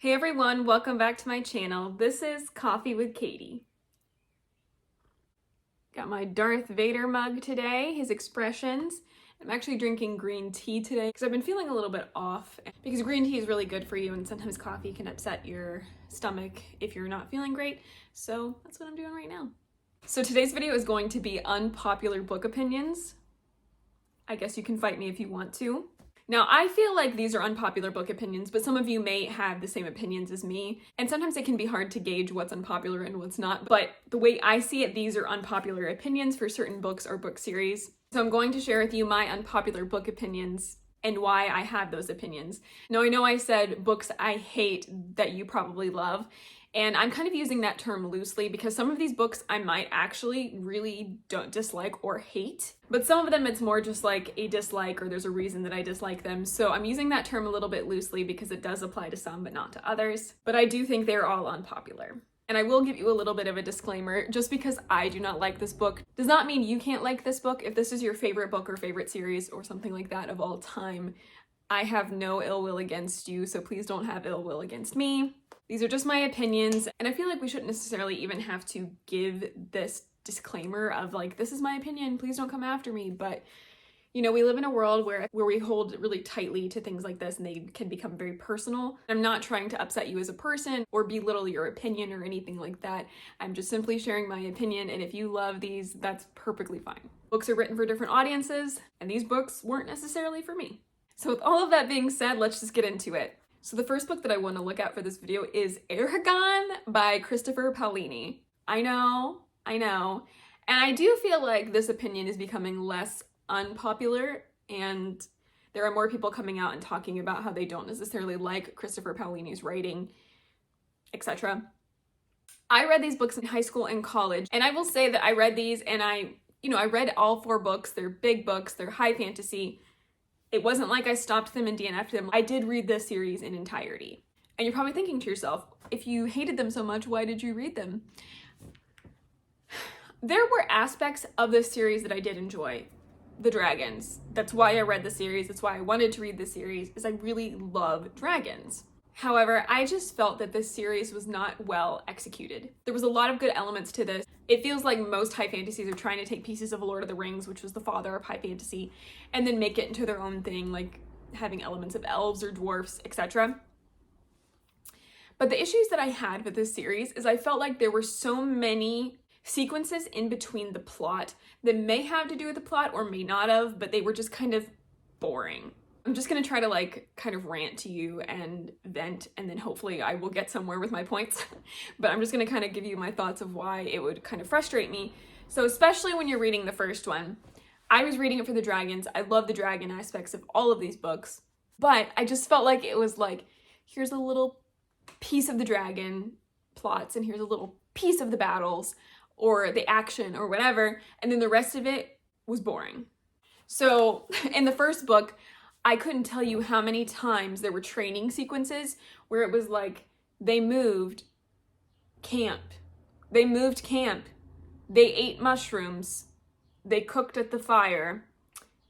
Hey everyone, welcome back to my channel. This is Coffee with Katie. Got my Darth Vader mug today, his expressions. I'm actually drinking green tea today because I've been feeling a little bit off because green tea is really good for you and sometimes coffee can upset your stomach if you're not feeling great. So that's what I'm doing right now. So today's video is going to be unpopular book opinions. I guess you can fight me if you want to. Now, I feel like these are unpopular book opinions, but some of you may have the same opinions as me, and sometimes it can be hard to gauge what's unpopular and what's not, but the way I see it, these are unpopular opinions for certain books or book series. So I'm going to share with you my unpopular book opinions and why I have those opinions. Now, I know I said books I hate that you probably love, and I'm kind of using that term loosely because some of these books I might actually really don't dislike or hate, but some of them it's more just like a dislike or there's a reason that I dislike them. So I'm using that term a little bit loosely because it does apply to some but not to others. But I do think they're all unpopular. And I will give you a little bit of a disclaimer. Just because I do not like this book does not mean you can't like this book. If this is your favorite book or favorite series or something like that of all time, I have no ill will against you, so please don't have ill will against me. These are just my opinions, and I feel like we shouldn't necessarily even have to give this disclaimer of like, this is my opinion, please don't come after me. But you know, we live in a world where we hold really tightly to things like this and they can become very personal. I'm not trying to upset you as a person or belittle your opinion or anything like that. I'm just simply sharing my opinion, and if you love these, that's perfectly fine. Books are written for different audiences, and these books weren't necessarily for me. So with all of that being said, let's just get into it. So the first book that I want to look at for this video is Aragon by Christopher Paolini. I know. And I do feel like this opinion is becoming less unpopular, and there are more people coming out and talking about how they don't necessarily like Christopher Paolini's writing, etc. I read these books in high school and college, and I will say that I read these and I read all 4 books. They're big books, they're high fantasy. It wasn't like I stopped them and DNF'd them. I did read this series in entirety. And you're probably thinking to yourself, if you hated them so much, why did you read them? There were aspects of this series that I did enjoy. The dragons. That's why I read the series. That's why I wanted to read the series, is I really love dragons. However, I just felt that this series was not well executed. There was a lot of good elements to this. It feels like most high fantasies are trying to take pieces of Lord of the Rings, which was the father of high fantasy, and then make it into their own thing, like having elements of elves or dwarfs, etc. But the issues that I had with this series is I felt like there were so many sequences in between the plot that may have to do with the plot or may not have, but they were just kind of boring. I'm just gonna try to kind of rant to you and vent, and then hopefully I will get somewhere with my points. But I'm just gonna kind of give you my thoughts of why it would kind of frustrate me. So especially when you're reading the first one, I was reading it for the dragons. I love the dragon aspects of all of these books, but I just felt like it was like, here's a little piece of the dragon plots, and here's a little piece of the battles or the action or whatever, and then the rest of it was boring. So in the first book, I couldn't tell you how many times there were training sequences where it was like they moved camp, they ate mushrooms, they cooked at the fire,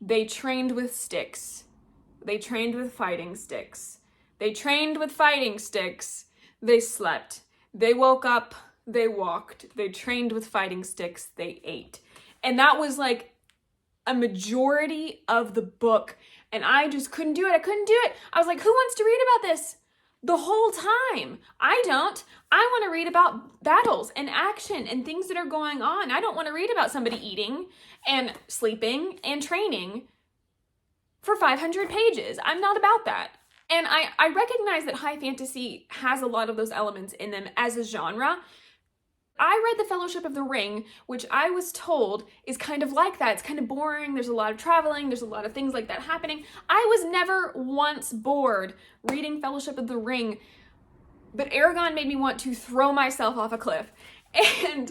they trained with sticks, they trained with fighting sticks, they trained with fighting sticks, they slept, they woke up, they walked, they trained with fighting sticks, they ate. And that was like a majority of the book. And I just couldn't do it. I was like, who wants to read about this the whole time? I don't. I want to read about battles and action and things that are going on. I don't want to read about somebody eating and sleeping and training for 500 pages. I'm not about that. And I recognize that high fantasy has a lot of those elements in them as a genre. I read The Fellowship of the Ring, which I was told is kind of like that. It's kind of boring. There's a lot of traveling. There's a lot of things like that happening. I was never once bored reading Fellowship of the Ring, but Aragon made me want to throw myself off a cliff. And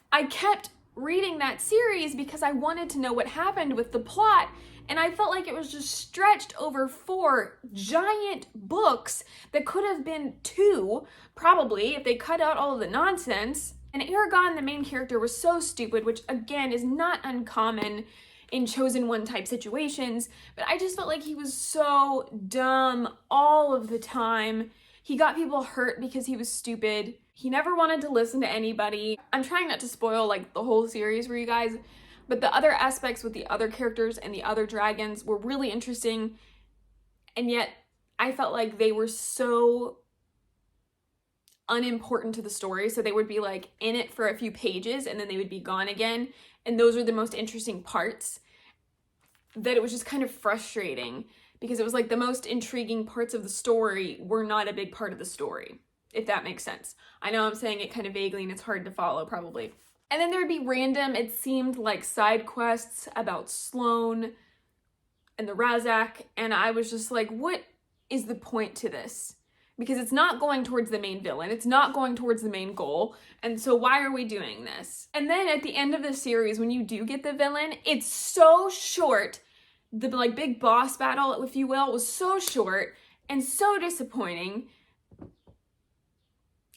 I kept reading that series because I wanted to know what happened with the plot, and I felt like it was just stretched over 4 giant books that could have been 2, probably, if they cut out all of the nonsense. And Aragon, the main character, was so stupid, which again is not uncommon in chosen one type situations, but I just felt like he was so dumb all of the time. He got people hurt because he was stupid. He never wanted to listen to anybody. I'm trying not to spoil like the whole series for you guys, but the other aspects with the other characters and the other dragons were really interesting, and yet I felt like they were so unimportant to the story. So they would be like in it for a few pages and then they would be gone again, and those are the most interesting parts, that it was just kind of frustrating because it was like the most intriguing parts of the story were not a big part of the story, if that makes sense. I know I'm saying it kind of vaguely and it's hard to follow probably. And then there'd be random, it seemed like side quests about Sloane and the Razak, and I was just like, what is the point to this? Because it's not going towards the main villain, it's not going towards the main goal, and so why are we doing this? And then at the end of the series, when you do get the villain, it's so short. The like big boss battle, if you will, was so short and so disappointing.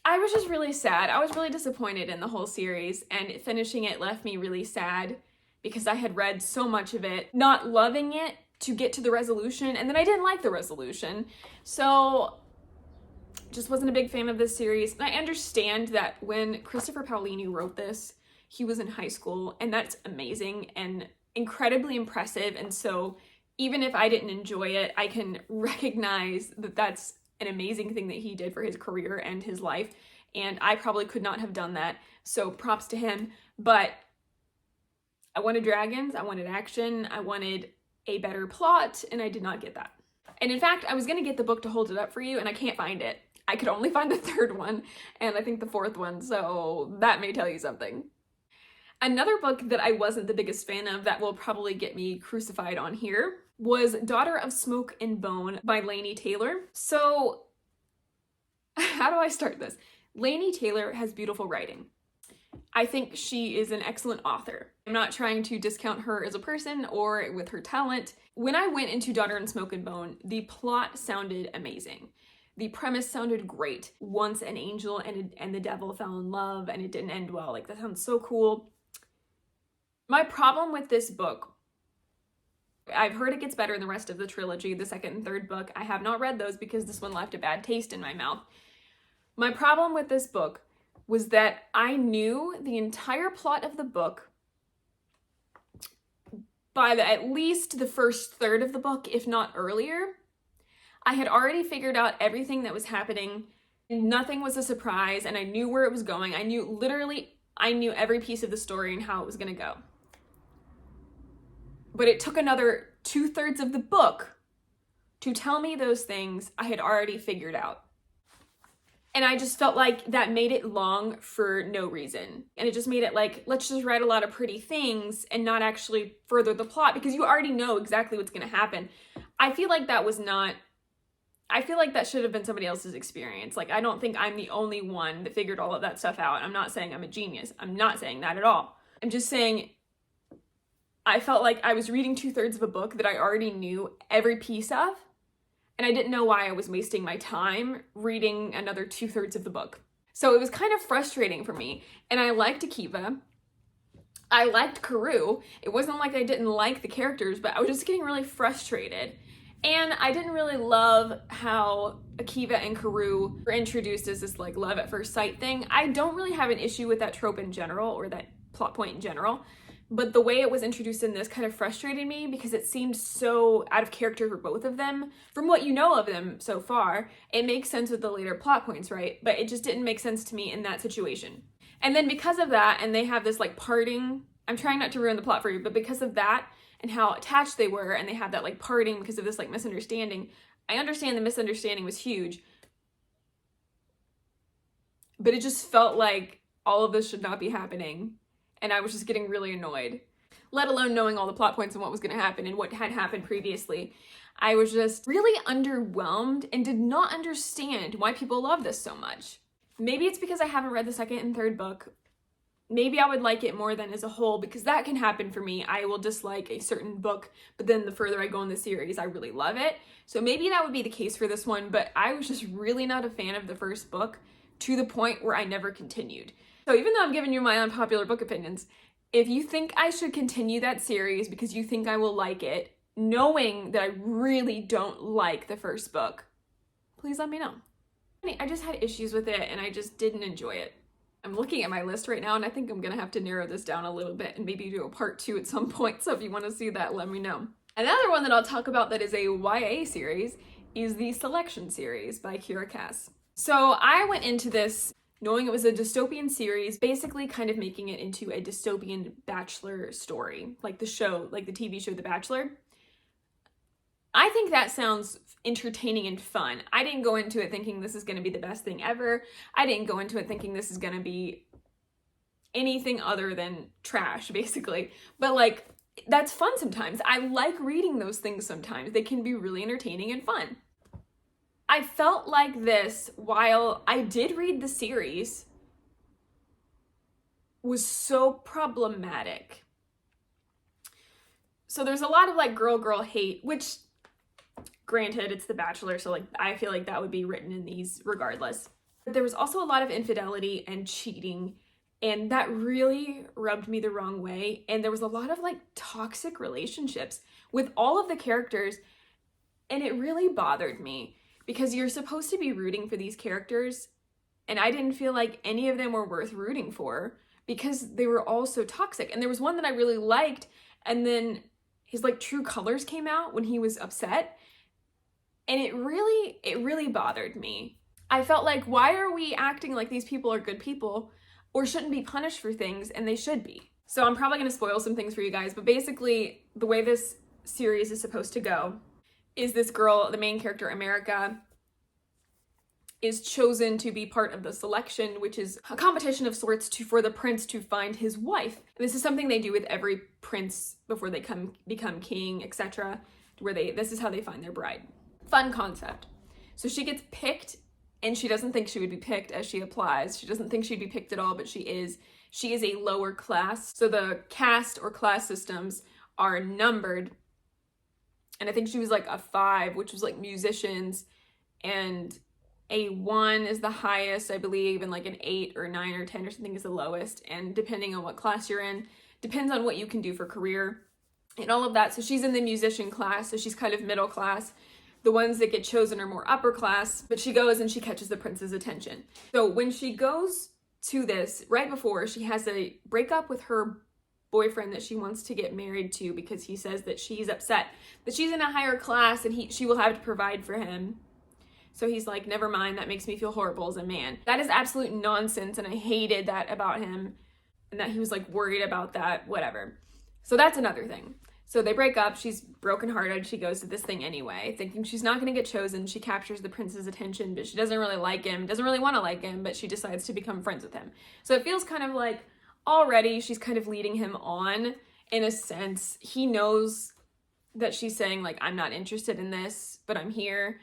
I was just really sad. I was really disappointed in the whole series, and finishing it left me really sad because I had read so much of it, not loving it to get to the resolution, and then I didn't like the resolution. So just wasn't a big fan of this series. And I understand that when Christopher Paolini wrote this, he was in high school, and that's amazing and incredibly impressive. And so even if I didn't enjoy it, I can recognize that that's an amazing thing that he did for his career and his life, and I probably could not have done that, so props to him. But I wanted dragons, I wanted action, I wanted a better plot, and I did not get that. And in fact, I was gonna get the book to hold it up for you, and I can't find it. I could only find the third one, and I think the fourth one, so that may tell you something. Another book that I wasn't the biggest fan of that will probably get me crucified on here was Daughter of Smoke and Bone by Laini Taylor. So how do I start this? Laini Taylor has beautiful writing. I think she is an excellent author. I'm not trying to discount her as a person or with her talent. When I went into Daughter of Smoke and Bone, the plot sounded amazing. The premise sounded great. Once an angel and the devil fell in love and it didn't end well. Like, that sounds so cool. My problem with this book, I've heard it gets better in the rest of the trilogy, the second and third book. I have not read those because this one left a bad taste in my mouth. My problem with this book was that I knew the entire plot of the book by at least the first third of the book, if not earlier. I had already figured out everything that was happening. Nothing was a surprise, and I knew where it was going. I knew every piece of the story and how it was going to go. But it took another 2/3 of the book to tell me those things I had already figured out. And I just felt like that made it long for no reason. And it just made it like, let's just write a lot of pretty things and not actually further the plot because you already know exactly what's going to happen. I feel like that should have been somebody else's experience. Like, I don't think I'm the only one that figured all of that stuff out. I'm not saying I'm a genius. I'm not saying that at all. I'm just saying I felt like I was reading 2/3 of a book that I already knew every piece of, and I didn't know why I was wasting my time reading another 2/3 of the book. So it was kind of frustrating for me, and I liked Akiva. I liked Karoo. It wasn't like I didn't like the characters, but I was just getting really frustrated. And I didn't really love how Akiva and Karoo were introduced as this like love at first sight thing. I don't really have an issue with that trope in general or that plot point in general, but the way it was introduced in this kind of frustrated me because it seemed so out of character for both of them. From what you know of them so far, it makes sense with the later plot points, right? But it just didn't make sense to me in that situation. And then because of that, and they have this like parting, I'm trying not to ruin the plot for you, but because of that and how attached they were, and they have that like parting because of this like misunderstanding, I understand the misunderstanding was huge, but it just felt like all of this should not be happening. And I was just getting really annoyed, let alone knowing all the plot points and what was going to happen and what had happened previously. I was just really underwhelmed and did not understand why people love this so much. Maybe it's because I haven't read the second and third book. Maybe I would like it more than as a whole, because that can happen for me. I will dislike a certain book, but then the further I go in the series, I really love it. So maybe that would be the case for this one, but I was just really not a fan of the first book to the point where I never continued. So even though I'm giving you my unpopular book opinions, if you think I should continue that series because you think I will like it, knowing that I really don't like the first book, please let me know. I just had issues with it and I just didn't enjoy it. I'm looking at my list right now and I think I'm gonna have to narrow this down a little bit and maybe do a part 2 at some point. So if you want to see that, let me know. Another one that I'll talk about that is a YA series is the Selection series by Kira Cass. So I went into this knowing it was a dystopian series, basically kind of making it into a dystopian Bachelor story, like the show, like the TV show The Bachelor. I think that sounds entertaining and fun. I didn't go into it thinking this is going to be the best thing ever. I didn't go into it thinking this is going to be anything other than trash, basically. But like, that's fun sometimes. I like reading those things sometimes. They can be really entertaining and fun. I felt like this, while I did read the series, was so problematic. So there's a lot of like girl hate, which granted, it's The Bachelor, so like I feel like that would be written in these regardless. But there was also a lot of infidelity and cheating, and that really rubbed me the wrong way. And there was a lot of like toxic relationships with all of the characters, and it really bothered me because you're supposed to be rooting for these characters, and I didn't feel like any of them were worth rooting for because they were all so toxic. And there was one that I really liked, and then his like true colors came out when he was upset, and it really bothered me. I felt like, why are we acting like these people are good people or shouldn't be punished for things, and they should be? So I'm probably going to spoil some things for you guys, but basically the way this series is supposed to go is this girl, the main character, America, is chosen to be part of the Selection, which is a competition of sorts for the prince to find his wife. And this is something they do with every prince before they become king, etc., where this is how they find their bride. Fun concept. So she gets picked, and she doesn't think she would be picked as she applies. She doesn't think she'd be picked at all, but she is. She is a lower class. So the caste or class systems are numbered. And I think she was like a 5, which was like musicians, and a 1 is the highest, I believe, and like an 8 or 9 or 10 or something is the lowest. And depending on what class you're in, depends on what you can do for career and all of that. So she's in the musician class, so she's kind of middle class. The ones that get chosen are more upper class, but she goes and she catches the prince's attention. So when she goes to this, right before, she has a breakup with her boyfriend that she wants to get married to because he says that she's upset that she's in a higher class and she will have to provide for him. So he's like, never mind, that makes me feel horrible as a man. That is absolute nonsense, and I hated that about him, and that he was like worried about that, whatever. So that's another thing. So they break up, she's brokenhearted, she goes to this thing anyway, thinking she's not going to get chosen. She captures the prince's attention, but she doesn't really like him, doesn't really want to like him, but she decides to become friends with him. So it feels kind of like already she's kind of leading him on in a sense. He knows that she's saying like, I'm not interested in this, but I'm here.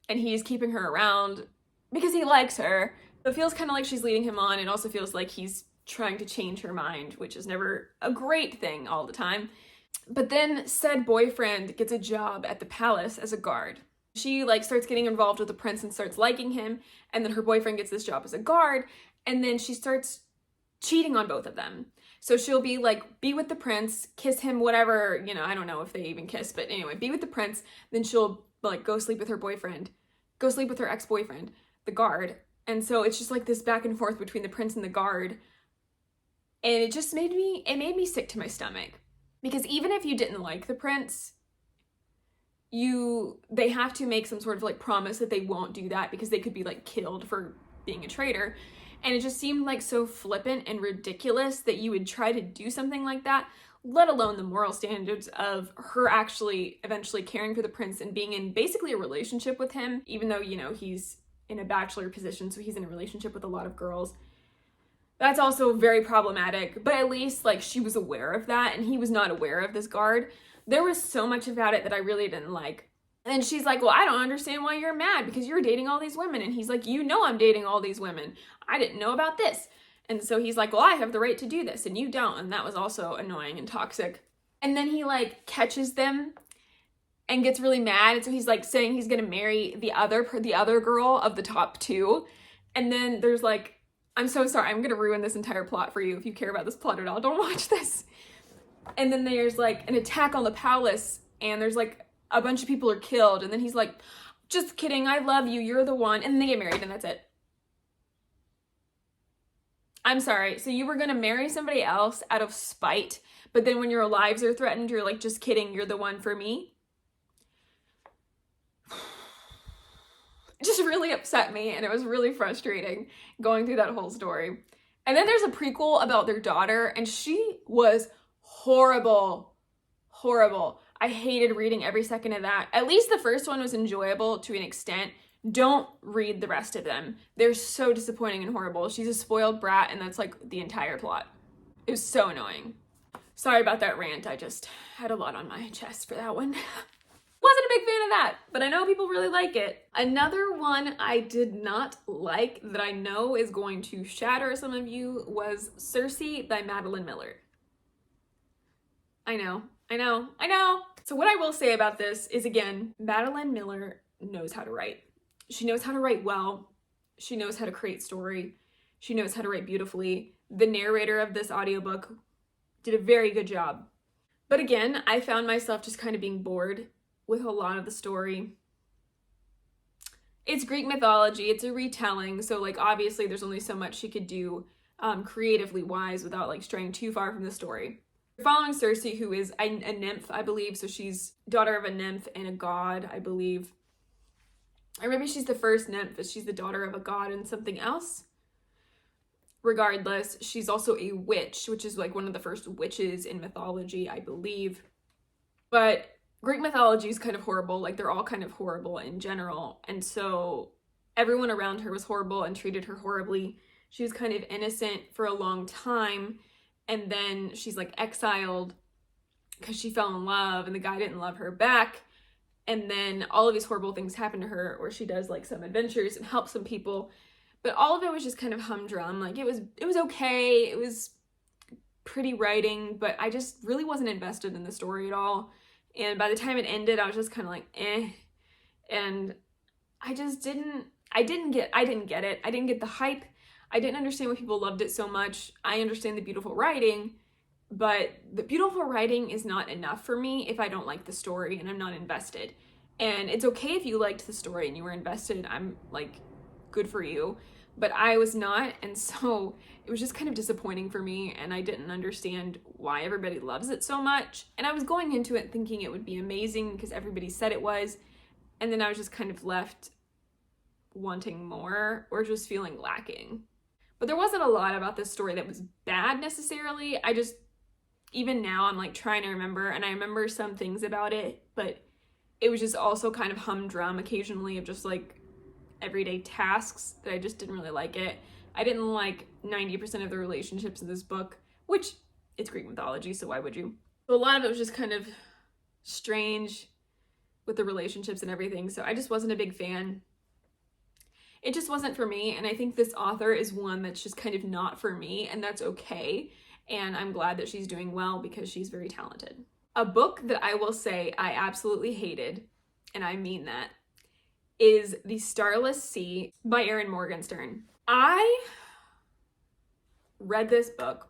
And he's keeping her around because he likes her. So it feels kind of like she's leading him on. It also feels like he's trying to change her mind, which is never a great thing all the time. But then said boyfriend gets a job at the palace as a guard. She like starts getting involved with the prince and starts liking him, and then her boyfriend gets this job as a guard, and then she starts cheating on both of them. So she'll be like, be with the prince, kiss him, whatever, you know, I don't know if they even kiss, but anyway, be with the prince, then she'll like go sleep with her boyfriend, go sleep with her ex-boyfriend, the guard. And so it's just like this back and forth between the prince and the guard. And it just made me sick to my stomach. Because even if you didn't like the prince, they have to make some sort of like promise that they won't do that because they could be like killed for being a traitor. And it just seemed like so flippant and ridiculous that you would try to do something like that, let alone the moral standards of her actually eventually caring for the prince and being in basically a relationship with him, even though, you know, he's in a bachelor position, so he's in a relationship with a lot of girls. That's also very problematic, but at least like she was aware of that and he was not aware of this guard. There was so much about it that I really didn't like. And she's like, well, I don't understand why you're mad because you're dating all these women. And he's like, you know, I'm dating all these women. I didn't know about this. And so he's like, well, I have the right to do this and you don't. And that was also annoying and toxic. And then he like catches them and gets really mad. And so he's like saying he's going to marry the other girl of the top 2. And then there's like, I'm so sorry, I'm going to ruin this entire plot for you if you care about this plot at all. Don't watch this. And then there's like an attack on the palace and there's like a bunch of people are killed. And then he's like, just kidding, I love you, you're the one, and then they get married and that's it. I'm sorry, so you were gonna marry somebody else out of spite, but then when your lives are threatened, you're like, just kidding, you're the one for me? It just really upset me, and it was really frustrating going through that whole story. And then there's a prequel about their daughter, and she was horrible. Horrible. I hated reading every second of that. At least the first one was enjoyable to an extent. Don't read the rest of them. They're so disappointing and horrible. She's a spoiled brat, and that's like the entire plot. It was so annoying. Sorry about that rant. I just had a lot on my chest for that one. Wasn't a big fan of that, but I know people really like it. Another one I did not like that I know is going to shatter some of you was Cersei by Madeline Miller. I know. So what I will say about this is, again, Madeline Miller knows how to write. She knows how to write well. She knows how to create story. She knows how to write beautifully. The narrator of this audiobook did a very good job. But again, I found myself just kind of being bored with a lot of the story. It's Greek mythology, it's a retelling, so like obviously there's only so much she could do creatively wise without like straying too far from the story. We're following Cersei, who is a nymph, I believe, so she's daughter of a nymph and a god, I believe. Or maybe she's the first nymph, but she's the daughter of a god and something else. Regardless, she's also a witch, which is like one of the first witches in mythology, I believe. But Greek mythology is kind of horrible, like they're all kind of horrible in general, and so everyone around her was horrible and treated her horribly. She was kind of innocent for a long time, and then she's like exiled because she fell in love and the guy didn't love her back, and then all of these horrible things happen to her where she does like some adventures and helps some people, but all of it was just kind of humdrum. Like it was okay, it was pretty writing, but I just really wasn't invested in the story at all. And by the time it ended, I was just kind of like, eh. And I didn't get it. I didn't get the hype. I didn't understand why people loved it so much. I understand the beautiful writing, but the beautiful writing is not enough for me if I don't like the story and I'm not invested. And it's okay if you liked the story and you were invested. I'm like, good for you. But I was not, and so it was just kind of disappointing for me, and I didn't understand why everybody loves it so much. And I was going into it thinking it would be amazing because everybody said it was, and then I was just kind of left wanting more or just feeling lacking. But there wasn't a lot about this story that was bad necessarily. Even now I'm like trying to remember, and I remember some things about it, but it was just also kind of humdrum occasionally of just like everyday tasks that I just didn't really like it. I didn't like 90% of the relationships in this book, which it's Greek mythology, so why would you? So a lot of it was just kind of strange with the relationships and everything, so I just wasn't a big fan. It just wasn't for me, and I think this author is one that's just kind of not for me, and that's okay, and I'm glad that she's doing well because she's very talented. A book that I will say I absolutely hated, and I mean that, is The Starless Sea by Erin Morgenstern. I read this book.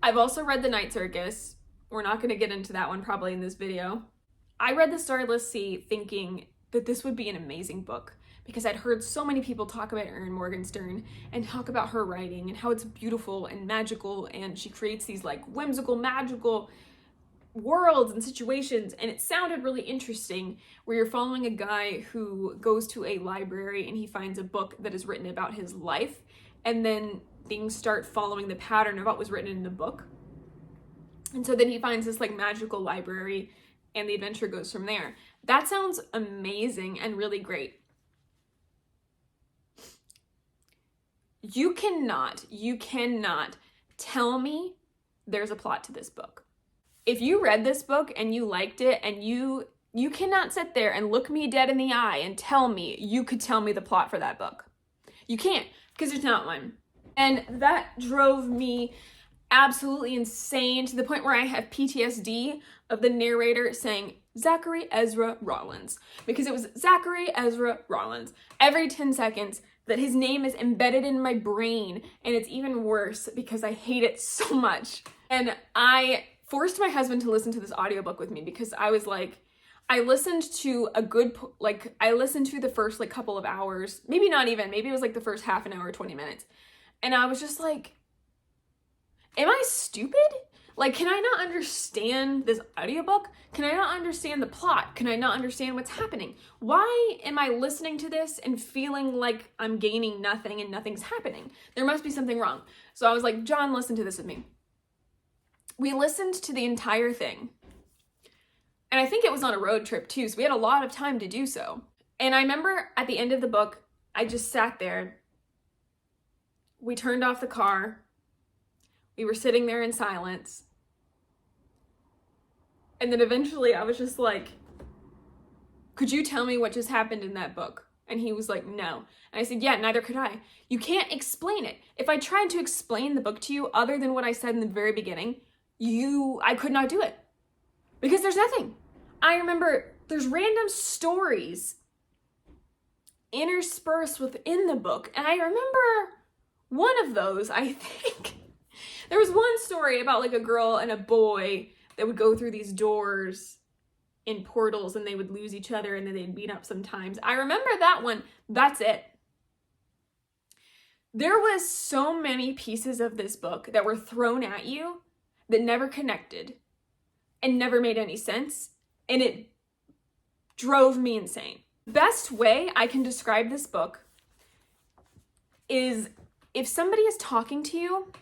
I've also read The Night Circus. We're not going to get into that one probably in this video. I read The Starless Sea thinking that this would be an amazing book because I'd heard so many people talk about Erin Morgenstern and talk about her writing and how it's beautiful and magical, and she creates these like whimsical, magical worlds and situations, and it sounded really interesting where you're following a guy who goes to a library and he finds a book that is written about his life, and then things start following the pattern of what was written in the book, and so then he finds this like magical library and the adventure goes from there. That sounds amazing and really great. You cannot tell me there's a plot to this book. If you read this book and you liked it, and you cannot sit there and look me dead in the eye and tell me you could tell me the plot for that book. You can't, because there's not one. And that drove me absolutely insane to the point where I have PTSD of the narrator saying Zachary Ezra Rollins, because it was Zachary Ezra Rollins every 10 seconds, that his name is embedded in my brain, and it's even worse because I hate it so much. And I forced my husband to listen to this audiobook with me because I I listened to I listened to the first like couple of hours, maybe not even, maybe it was like the first half an hour, 20 minutes. And I was just like, am I stupid? Like, can I not understand this audiobook? Can I not understand the plot? Can I not understand what's happening? Why am I listening to this and feeling like I'm gaining nothing and nothing's happening? There must be something wrong. So I was like, John, listen to this with me. We listened to the entire thing. And I think it was on a road trip too, so we had a lot of time to do so. And I remember at the end of the book, I just sat there. We turned off the car. We were sitting there in silence. And then eventually I was just like, could you tell me what just happened in that book? And he was like, no. And I said, yeah, neither could I. You can't explain it. If I tried to explain the book to you other than what I said in the very beginning, I could not do it. Because there's nothing. I remember there's random stories interspersed within the book. And I remember one of those, I think, there was one story about like a girl and a boy that would go through these doors in portals and they would lose each other and then they'd meet up sometimes. I remember that one. That's it. There was so many pieces of this book that were thrown at you that never connected and never made any sense. And it drove me insane. Best way I can describe this book is if somebody is talking to you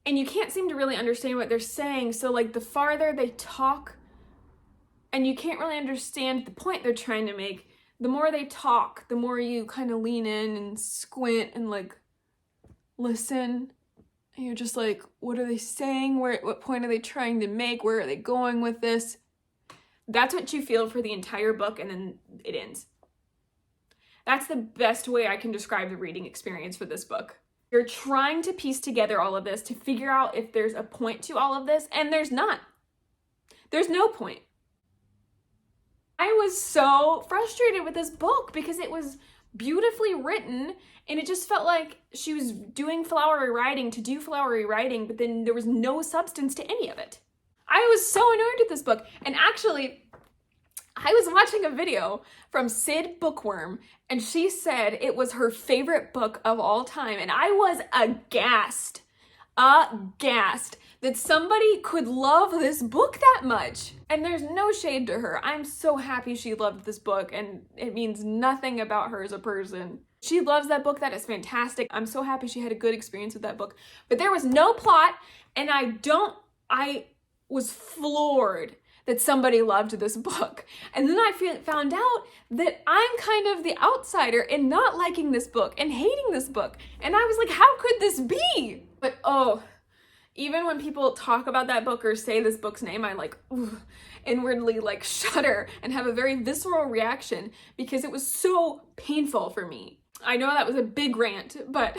and you can't seem to really understand what they're saying. So like the farther they talk and you can't really understand the point they're trying to make, the more they talk, the more you kind of lean in and squint and like listen. And you're just like, what are they saying? What point are they trying to make? Where are they going with this? That's what you feel for the entire book, and then it ends. That's the best way I can describe the reading experience for this book. You're trying to piece together all of this to figure out if there's a point to all of this, and there's not. There's no point. I was so frustrated with this book because it was beautifully written, and it just felt like she was doing flowery writing to do flowery writing, but then there was no substance to any of it. I was so annoyed with this book. And actually, I was watching a video from Sid Bookworm, and she said it was her favorite book of all time. And I was aghast that somebody could love this book that much. And there's no shade to her. I'm so happy she loved this book, and it means nothing about her as a person. She loves that book. That is fantastic. I'm so happy she had a good experience with that book. But there was no plot, and I was floored that somebody loved this book. And then I found out that I'm kind of the outsider in not liking this book and hating this book. And I was like, how could this be? But even when people talk about that book or say this book's name, I like inwardly like shudder and have a very visceral reaction because it was so painful for me. I know that was a big rant, but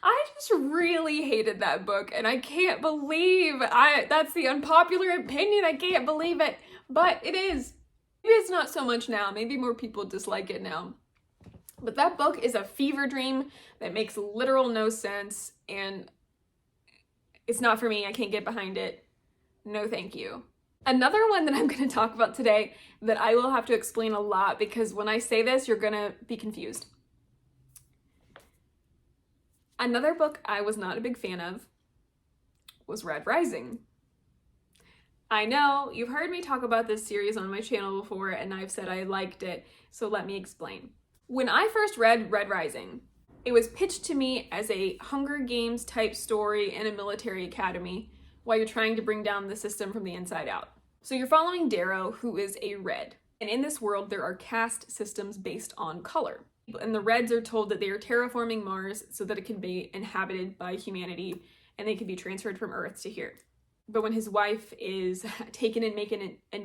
I just really hated that book, and I can't believe that's the unpopular opinion. I can't believe it, but it is. Maybe it's not so much now. Maybe more people dislike it now. But that book is a fever dream that makes literal no sense, and it's not for me. I can't get behind it. No, thank you. Another one that I'm going to talk about today that I will have to explain a lot because when I say this, you're going to be confused. Another book I was not a big fan of was Red Rising. I know you've heard me talk about this series on my channel before, and I've said I liked it, so let me explain. When I first read Red Rising, it was pitched to me as a Hunger Games type story in a military academy while you're trying to bring down the system from the inside out. So you're following Darrow, who is a Red. And in this world, there are caste systems based on color. And the Reds are told that they are terraforming Mars so that it can be inhabited by humanity and they can be transferred from Earth to here. But when his wife is taken and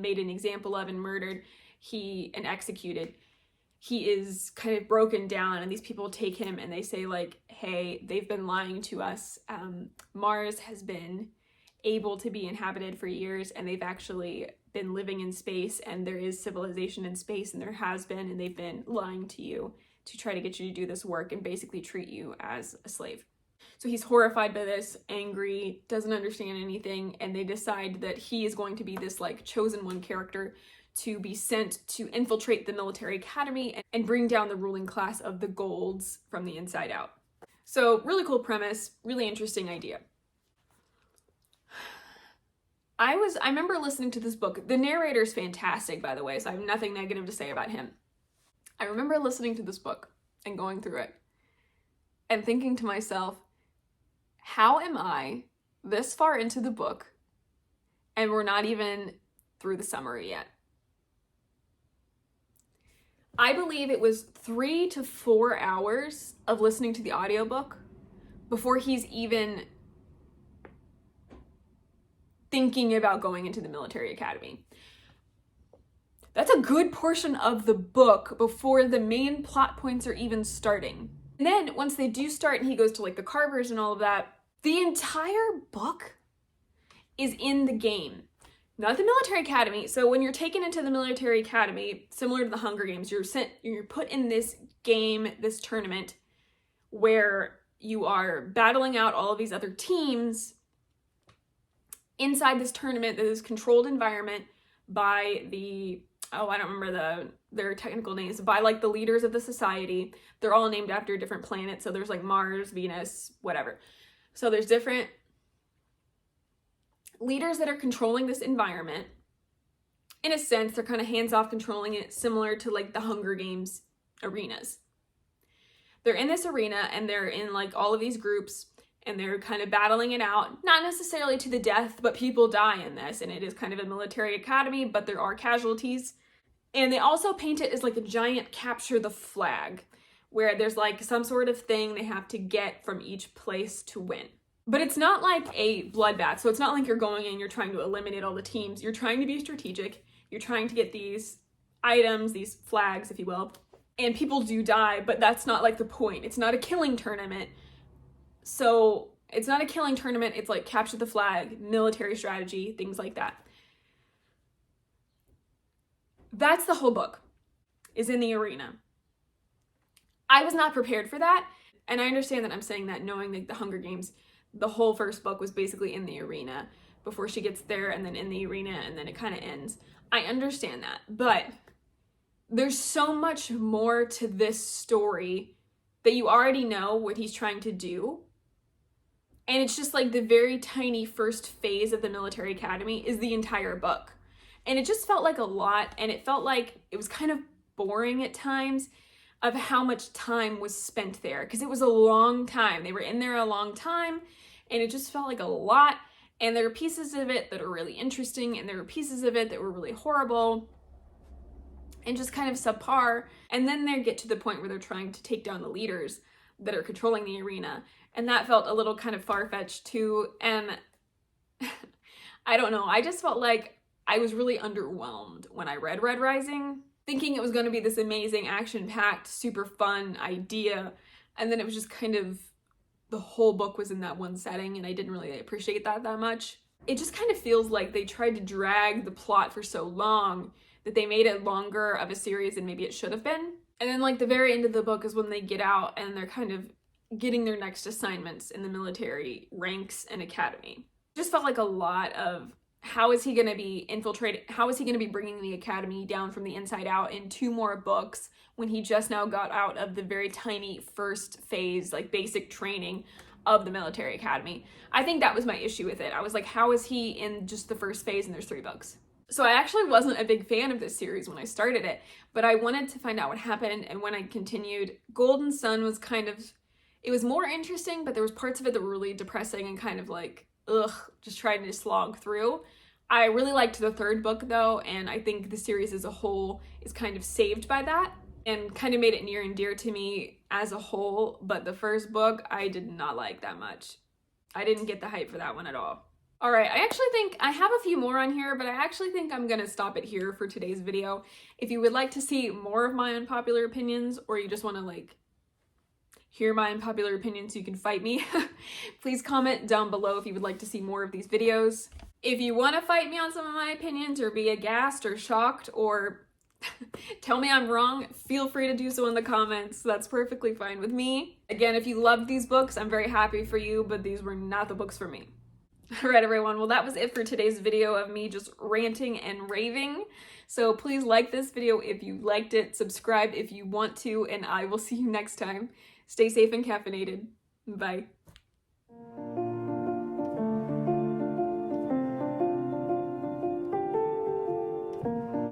made an example of and murdered, and executed, he is kind of broken down, and these people take him and they say like, hey, they've been lying to us. Mars has been able to be inhabited for years, and they've actually been living in space, and there is civilization in space, and there has been, and they've been lying to you to try to get you to do this work and basically treat you as a slave. So he's horrified by this, angry, doesn't understand anything, and they decide that he is going to be this like chosen one character to be sent to infiltrate the military academy and bring down the ruling class of the Golds from the inside out. So really cool premise, really interesting idea. I remember listening to this book. The narrator's fantastic, by the way, so I have nothing negative to say about him. I remember listening to this book and going through it and thinking to myself, how am I this far into the book and we're not even through the summary yet? I believe it was 3 to 4 hours of listening to the audiobook before he's even thinking about going into the military academy. That's a good portion of the book before the main plot points are even starting. And then once they do start and he goes to like the carvers and all of that, the entire book is in the game, not the military academy. So when you're taken into the military academy, similar to the Hunger Games, you're put in this game, this tournament, where you are battling out all of these other teams inside this tournament that is controlled environment by the, I don't remember their technical names, by like the leaders of the society. They're all named after different planets. So there's like Mars, Venus, whatever. So there's different leaders that are controlling this environment. In a sense, they're kind of hands-off controlling it, similar to like the Hunger Games arenas. They're in this arena and they're in like all of these groups and they're kind of battling it out, not necessarily to the death, but people die in this, and it is kind of a military academy, but there are casualties. And they also paint it as like a giant capture the flag, where there's like some sort of thing they have to get from each place to win. But it's not like a bloodbath, so it's not like you're going in, you're trying to eliminate all the teams. You're trying to be strategic, you're trying to get these items, these flags, if you will, and people do die, but that's not like the point. It's not a killing tournament. So it's not a killing tournament, it's like capture the flag, military strategy, things like that. That's the whole book, is in the arena. I was not prepared for that, and I understand that I'm saying that knowing that the Hunger Games, the whole first book was basically in the arena before she gets there, and then in the arena, and then it kind of ends. I understand that, but there's so much more to this story that you already know what he's trying to do. And it's just like the very tiny first phase of the military academy is the entire book. And it just felt like a lot, and it felt like it was kind of boring at times of how much time was spent there, because it was a long time. They were in there a long time, and it just felt like a lot. And there were pieces of it that are really interesting, and there were pieces of it that were really horrible and just kind of subpar. And then they get to the point where they're trying to take down the leaders that are controlling the arena. And that felt a little kind of far-fetched too. And I don't know, I just felt like I was really underwhelmed when I read Red Rising, thinking it was going to be this amazing, action-packed, super fun idea. And then it was just kind of, the whole book was in that one setting, and I didn't really appreciate that much. It just kind of feels like they tried to drag the plot for so long that they made it longer of a series than maybe it should have been. And then like the very end of the book is when they get out and they're kind of getting their next assignments in the military ranks and academy. It just felt like a lot of, how is he going to be infiltrating? How is he going to be bringing the academy down from the inside out in 2 more books when he just now got out of the very tiny first phase, like basic training of the military academy? I think that was my issue with it. I was like, how is he in just the first phase and there's 3 books? So I actually wasn't a big fan of this series when I started it, but I wanted to find out what happened. And when I continued, Golden Sun was kind of, it was more interesting, but there was parts of it that were really depressing and kind of like, ugh, just trying to slog through. I really liked the 3rd book though, and I think the series as a whole is kind of saved by that and kind of made it near and dear to me as a whole. But the 1st book, I did not like that much. I didn't get the hype for that one at all. All right, I actually think I have a few more on here, but I actually think I'm gonna stop it here for today's video. If you would like to see more of my unpopular opinions, or you just wanna like hear my unpopular opinions so you can fight me, please comment down below if you would like to see more of these videos. If you wanna fight me on some of my opinions or be aghast or shocked or Tell me I'm wrong. Feel free to do so in the comments. That's perfectly fine with me. Again, if you loved these books, I'm very happy for you, but these were not the books for me. All right, everyone. Well, that was it for today's video of me just ranting and raving. So please like this video if you liked it, subscribe if you want to, and I will see you next time. Stay safe and caffeinated. Bye.